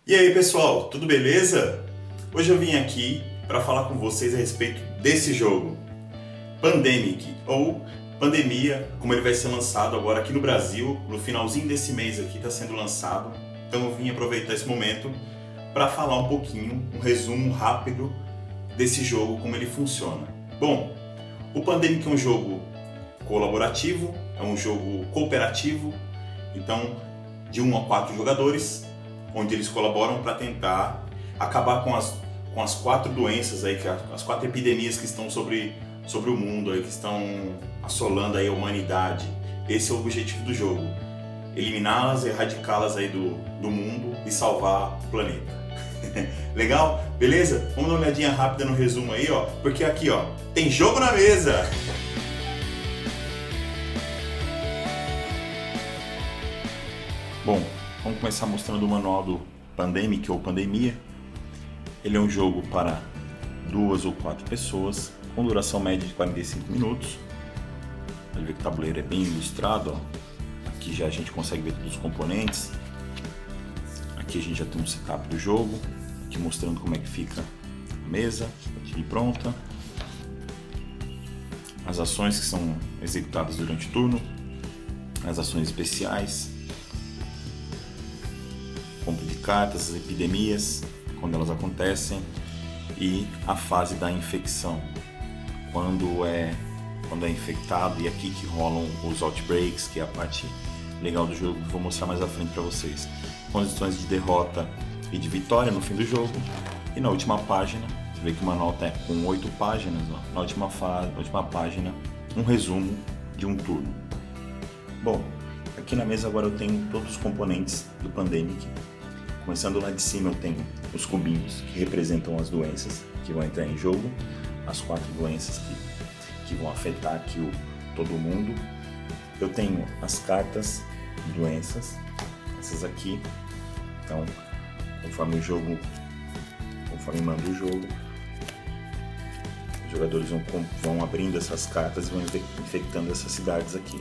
E aí pessoal, tudo beleza? Hoje eu vim aqui para falar com vocês a respeito desse jogo, Pandemic, ou Pandemia, como ele vai ser lançado agora aqui no Brasil, no finalzinho desse mês aqui está sendo lançado. Então eu vim aproveitar esse momento para falar um pouquinho, um resumo rápido desse jogo, como ele funciona. Bom, o Pandemic é um jogo colaborativo, é um jogo cooperativo, então de 1 a 4 jogadores, onde eles colaboram para tentar acabar com as 4 doenças aí, as 4 epidemias que estão sobre o mundo aí, que estão assolando aí a humanidade. Esse é o objetivo do jogo: eliminá-las, erradicá-las aí do mundo e salvar o planeta. Legal? Beleza? Vamos dar uma olhadinha rápida no resumo aí, ó, porque aqui, ó, tem jogo na mesa. Bom, vamos começar mostrando o manual do Pandemic ou Pandemia. Ele é um jogo para 2 ou 4 pessoas, com duração média de 45 minutos. Pode ver que o tabuleiro é bem ilustrado, ó. Aqui já a gente consegue ver todos os componentes. Aqui a gente já tem um setup do jogo, aqui mostrando como é que fica a mesa, aqui pronta. As ações que são executadas durante o turno, as ações especiais, compra de cartas, as epidemias, quando elas acontecem, e a fase da infecção, quando é infectado, e aqui que rolam os outbreaks, que é a parte legal do jogo, que vou mostrar mais à frente para vocês. Condições de derrota e de vitória no fim do jogo, e na última página, você vê que o manual está com 8 páginas, ó, na última página, um resumo de um turno. Bom, aqui na mesa agora eu tenho todos os componentes do Pandemic. Começando lá de cima eu tenho os cubinhos que representam as doenças que vão entrar em jogo, as 4 doenças que vão afetar aqui todo mundo. Eu tenho as cartas de doenças, essas aqui. Então, conforme manda o jogo, os jogadores vão abrindo essas cartas e vão infectando essas cidades aqui.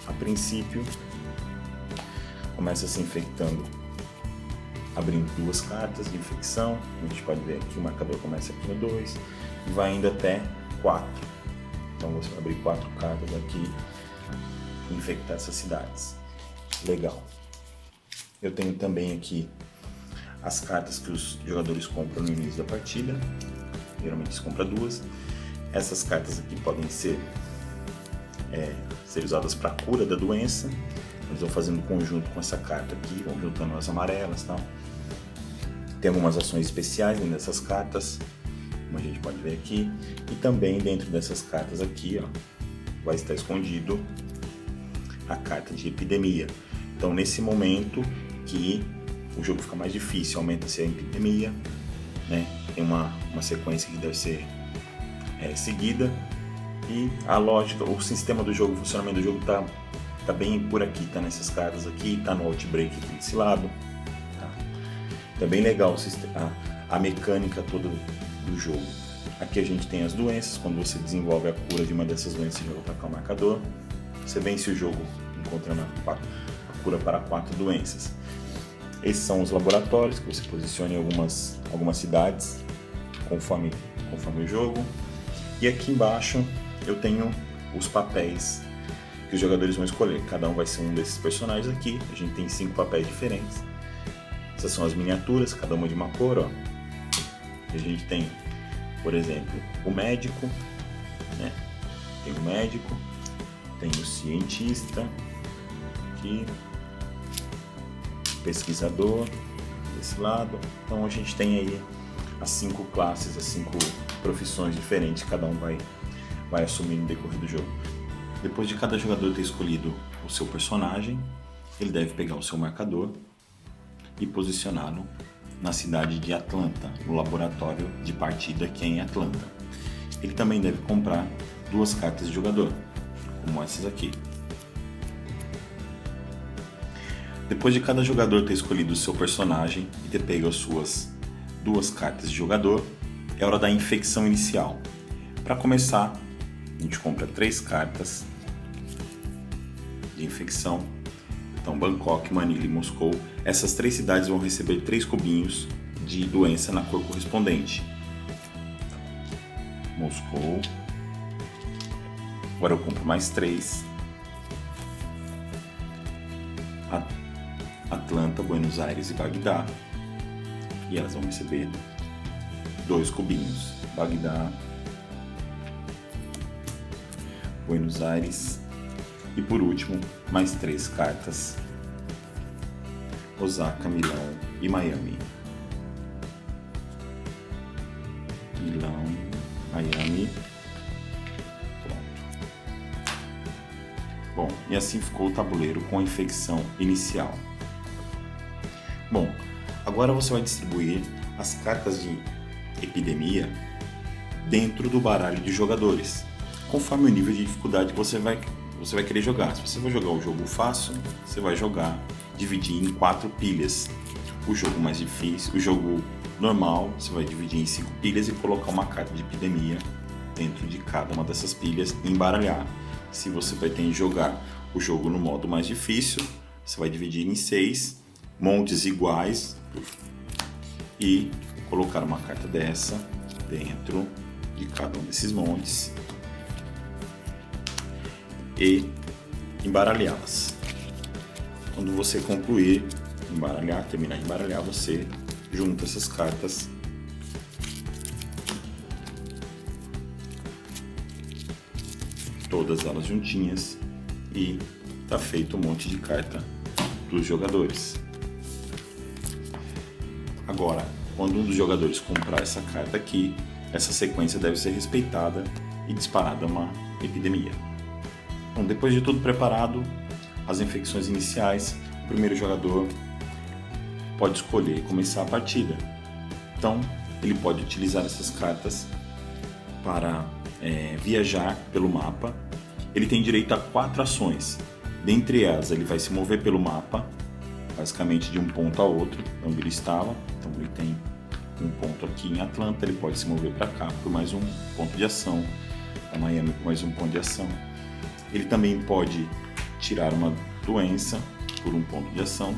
A princípio, começa se infectando abrindo 2 cartas de infecção. A gente pode ver aqui, o marcador começa aqui no 2 e vai indo até 4. Então você vai abrir 4 cartas aqui e infectar essas cidades. Legal. Eu tenho também aqui as cartas que os jogadores compram no início da partida. Geralmente eles compram 2. Essas cartas aqui podem ser usadas para a cura da doença. Eles vão fazendo conjunto com essa carta aqui, vão juntando as amarelas e tal. Tem algumas ações especiais dentro dessas cartas, como a gente pode ver aqui. E também dentro dessas cartas aqui, ó, vai estar escondido a carta de epidemia. Então, nesse momento que o jogo fica mais difícil, aumenta-se a epidemia, né? Tem uma sequência que deve ser seguida. E a lógica, o sistema do jogo, o funcionamento do jogo tá bem por aqui, tá nessas cartas aqui, tá no outbreak aqui desse lado. Tá bem legal a mecânica toda do jogo. Aqui a gente tem as doenças. Quando você desenvolve a cura de uma dessas doenças, você joga para cá o marcador. Você vence o jogo encontrando a cura para 4 doenças. Esses são os laboratórios que você posiciona em algumas cidades conforme o jogo. E aqui embaixo eu tenho os papéis que os jogadores vão escolher. Cada um vai ser um desses personagens aqui. A gente tem 5 papéis diferentes. Essas são as miniaturas, cada uma de uma cor, ó. A gente tem, por exemplo, o médico, né? Tem o médico, tem o cientista, aqui, pesquisador, desse lado. Então a gente tem aí as 5 classes, as 5 profissões diferentes, cada um vai assumir no decorrer do jogo. Depois de cada jogador ter escolhido o seu personagem, ele deve pegar o seu marcador e posicioná-lo na cidade de Atlanta, no laboratório de partida que é em Atlanta. Ele também deve comprar 2 cartas de jogador, como essas aqui. Depois de cada jogador ter escolhido o seu personagem e ter pego as suas 2 cartas de jogador, é hora da infecção inicial. Para começar, a gente compra 3 cartas de infecção. Então, Bangkok, Manila e Moscou, essas 3 cidades vão receber 3 cubinhos de doença na cor correspondente. Moscou. Agora eu compro mais 3. Atlanta, Buenos Aires e Bagdá. E elas vão receber 2 cubinhos. Bagdá, Buenos Aires e por último mais 3 cartas: Osaka, Milão e Miami. Milão, Miami. Pronto. Bom, e assim ficou o tabuleiro com a infecção inicial. Bom, agora você vai distribuir as cartas de epidemia dentro do baralho de jogadores, conforme o nível de dificuldade que você vai querer jogar. Se você for jogar o jogo fácil, você vai dividir em 4 pilhas. O jogo mais difícil, o jogo normal, você vai dividir em 5 pilhas e colocar uma carta de epidemia dentro de cada uma dessas pilhas e embaralhar. Se você pretende jogar o jogo no modo mais difícil, você vai dividir em 6 montes iguais e colocar uma carta dessa dentro de cada um desses montes e embaralhá-las. Quando você concluir, terminar de embaralhar, você junta essas cartas todas elas juntinhas e está feito um monte de carta dos jogadores. Agora, quando um dos jogadores comprar essa carta aqui, essa sequência deve ser respeitada e disparada uma epidemia. Bom, depois de tudo preparado, as infecções iniciais, o primeiro jogador pode escolher começar a partida. Então, ele pode utilizar essas cartas para viajar pelo mapa. Ele tem direito a 4 ações. Dentre elas, ele vai se mover pelo mapa, basicamente de um ponto a outro, onde ele estava. Então, ele tem um ponto aqui em Atlanta, ele pode se mover para cá por mais um ponto de ação, para Miami por mais um ponto de ação. Ele também pode tirar uma doença por um ponto de ação.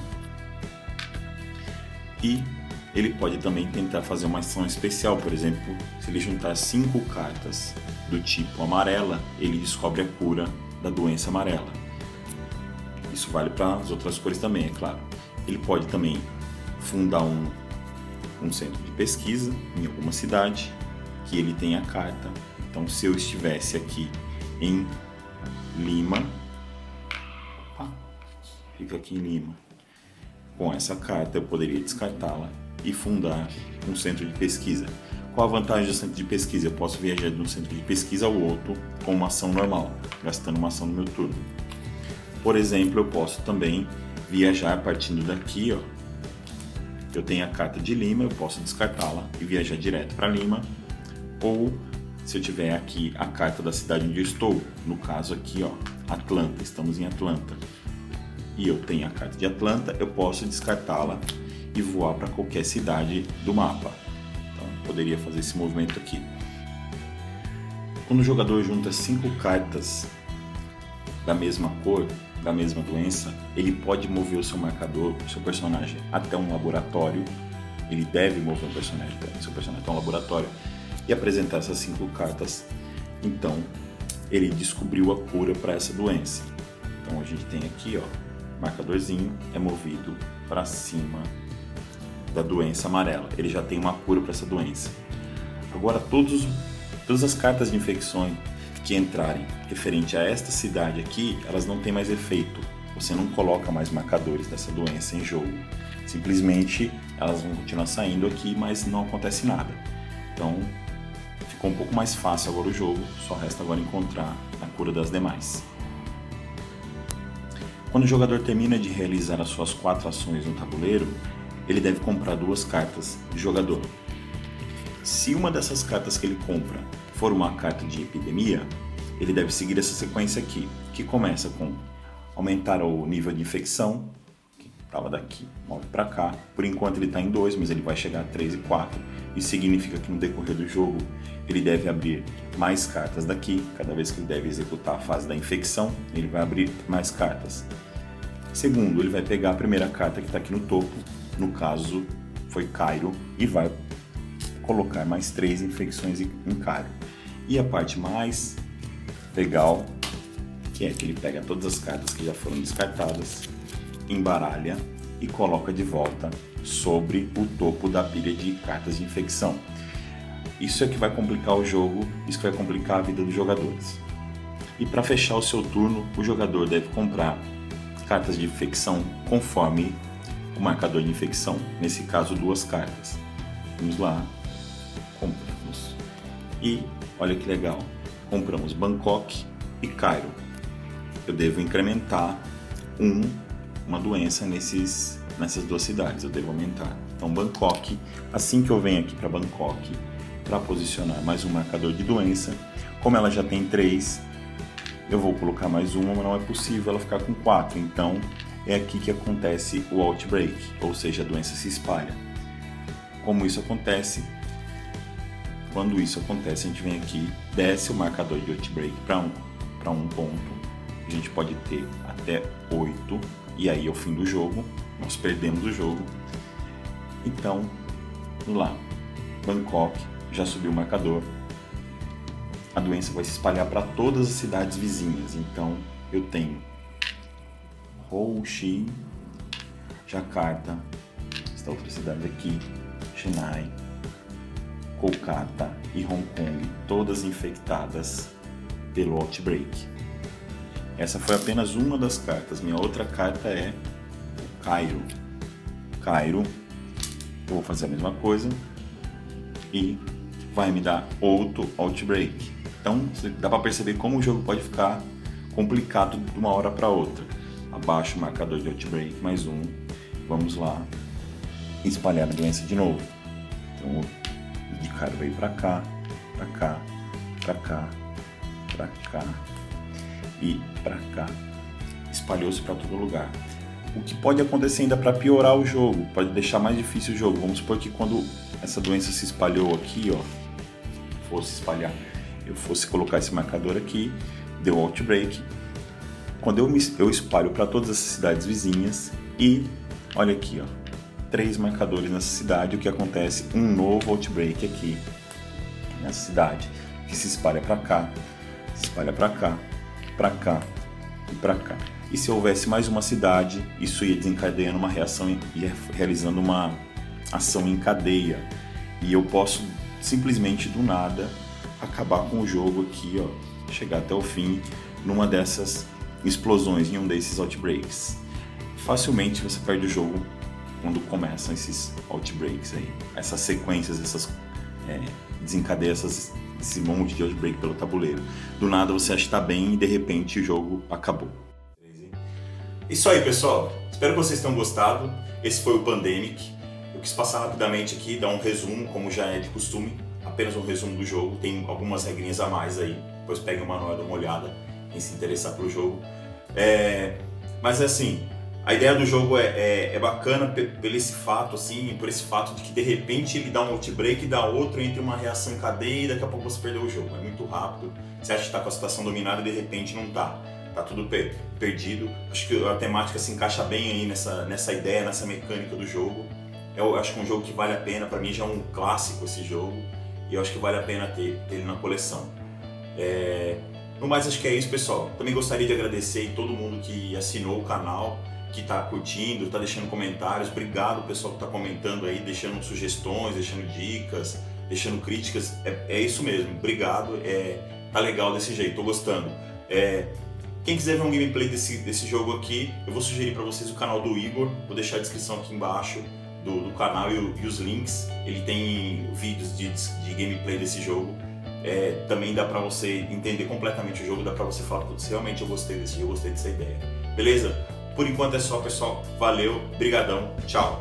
E ele pode também tentar fazer uma ação especial, por exemplo, se ele juntar 5 cartas do tipo amarela, ele descobre a cura da doença amarela. Isso vale para as outras cores também, é claro. Ele pode também fundar um centro de pesquisa em alguma cidade que ele tenha a carta. Então, se eu estivesse aqui em Lima, fica aqui em Lima, com essa carta eu poderia descartá-la e fundar um centro de pesquisa. Qual a vantagem do centro de pesquisa? Eu posso viajar de um centro de pesquisa ao outro com uma ação normal, gastando uma ação no meu turno. Por exemplo, eu posso também viajar partindo daqui, ó. Eu tenho a carta de Lima, eu posso descartá-la e viajar direto para Lima. Ou se eu tiver aqui a carta da cidade onde eu estou, no caso aqui, ó, Atlanta, estamos em Atlanta, e eu tenho a carta de Atlanta, eu posso descartá-la e voar para qualquer cidade do mapa. Então, eu poderia fazer esse movimento aqui. Quando o jogador junta 5 cartas da mesma cor, da mesma doença, ele pode mover o seu marcador, o seu personagem, até um laboratório. Ele deve mover o seu personagem até um laboratório e apresentar essas 5 cartas. Então, ele descobriu a cura para essa doença. Então, a gente tem aqui, ó, marcadorzinho é movido para cima da doença amarela. Ele já tem uma cura para essa doença. Agora, todas as cartas de infecções que entrarem referente a esta cidade aqui, elas não têm mais efeito. Você não coloca mais marcadores dessa doença em jogo. Simplesmente elas vão continuar saindo aqui, mas não acontece nada. Então, ficou um pouco mais fácil agora o jogo, só resta agora encontrar a cura das demais. Quando o jogador termina de realizar as suas 4 ações no tabuleiro, ele deve comprar 2 cartas de jogador. Se uma dessas cartas que ele compra for uma carta de epidemia, ele deve seguir essa sequência aqui, que começa com aumentar o nível de infecção, que estava daqui, move para cá. Por enquanto ele está em 2, mas ele vai chegar a 3 e 4. Isso significa que no decorrer do jogo ele deve abrir mais cartas daqui. Cada vez que ele deve executar a fase da infecção, ele vai abrir mais cartas. Segundo, ele vai pegar a primeira carta que está aqui no topo, no caso foi Cairo, e vai colocar mais 3 infecções em Cairo. E a parte mais legal, que é que ele pega todas as cartas que já foram descartadas, embaralha e coloca de volta sobre o topo da pilha de cartas de infecção. Isso é que vai complicar o jogo, isso que vai complicar a vida dos jogadores. E para fechar o seu turno, o jogador deve comprar cartas de infecção conforme o marcador de infecção, nesse caso 2 cartas. Vamos lá, compramos. E olha que legal, compramos Bangkok e Cairo. Eu devo incrementar uma doença nessas 2 cidades, eu devo aumentar. Então Bangkok, assim que eu venho aqui para Bangkok, para posicionar mais um marcador de doença, como ela já tem 3, eu vou colocar mais uma, mas não é possível ela ficar com 4, então é aqui que acontece o Outbreak, ou seja, a doença se espalha. Como isso acontece? Quando isso acontece, a gente vem aqui, desce o marcador de Outbreak para um ponto, a gente pode ter até 8, e aí é o fim do jogo, nós perdemos o jogo. Então, vamos lá, Bangkok, já subiu o marcador, a doença vai se espalhar para todas as cidades vizinhas, então eu tenho Ho Chi, Jakarta, esta outra cidade aqui, Chennai, Kolkata e Hong Kong, todas infectadas pelo Outbreak. Essa foi apenas uma das cartas. Minha outra carta é o Cairo. Cairo, eu vou fazer a mesma coisa e vai me dar outro Outbreak. Então dá para perceber como o jogo pode ficar complicado de uma hora para outra. Abaixo o marcador de Outbreak, mais um. Vamos lá, espalhar a doença de novo. Então o de Cairo veio para cá, para cá, para cá, para cá e para cá. Espalhou-se para todo lugar. O que pode acontecer ainda para piorar o jogo, pode deixar mais difícil o jogo. Vamos supor que quando essa doença se espalhou aqui, ó, fosse espalhar, eu fosse colocar esse marcador aqui, deu Outbreak. Quando eu espalho para todas as cidades vizinhas e olha aqui, ó, 3 marcadores nessa cidade, o que acontece? Um novo Outbreak aqui nessa cidade, que se espalha para cá, se espalha para cá, para cá e para cá. E se houvesse mais uma cidade, isso ia desencadeando uma reação e ia realizando uma ação em cadeia. E eu posso simplesmente do nada acabar com o jogo aqui, ó, chegar até o fim numa dessas explosões, em um desses Outbreaks. Facilmente você perde o jogo quando começam esses Outbreaks aí, essas sequências, desencadeia esse monte de Outbreak pelo tabuleiro. Do nada você acha que tá bem e de repente o jogo acabou. Isso aí, pessoal, espero que vocês tenham gostado. Esse foi o Pandemic. Eu quis passar rapidamente aqui, dar um resumo, como já é de costume, apenas um resumo do jogo. Tem algumas regrinhas a mais aí, depois peguem o manual e dá uma olhada em se interessar pelo jogo. Mas assim, a ideia do jogo é bacana por esse fato de que de repente ele dá um Outbreak, dá outro, entre uma reação em cadeia e daqui a pouco você perdeu o jogo. É muito rápido, você acha que está com a situação dominada e de repente não está. Tá tudo perdido. Acho que a temática se encaixa bem aí nessa ideia, nessa mecânica do jogo. Eu acho que é um jogo que vale a pena, para mim já é um clássico esse jogo, e eu acho que vale a pena ter ele na coleção. No mais, acho que é isso, pessoal. Também gostaria de agradecer a todo mundo que assinou o canal, que está curtindo, está deixando comentários. Obrigado, pessoal, que está comentando aí, deixando sugestões, deixando dicas, deixando críticas. É isso mesmo, obrigado. Tá legal desse jeito, tô gostando. Quem quiser ver um gameplay desse jogo aqui, eu vou sugerir para vocês o canal do Igor. Vou deixar a descrição aqui embaixo do canal e os links. Ele tem vídeos de gameplay desse jogo. Também dá para você entender completamente o jogo, dá para você falar, putz, realmente eu gostei desse jogo, eu gostei dessa ideia. Beleza? Por enquanto é só, pessoal. Valeu, brigadão, tchau!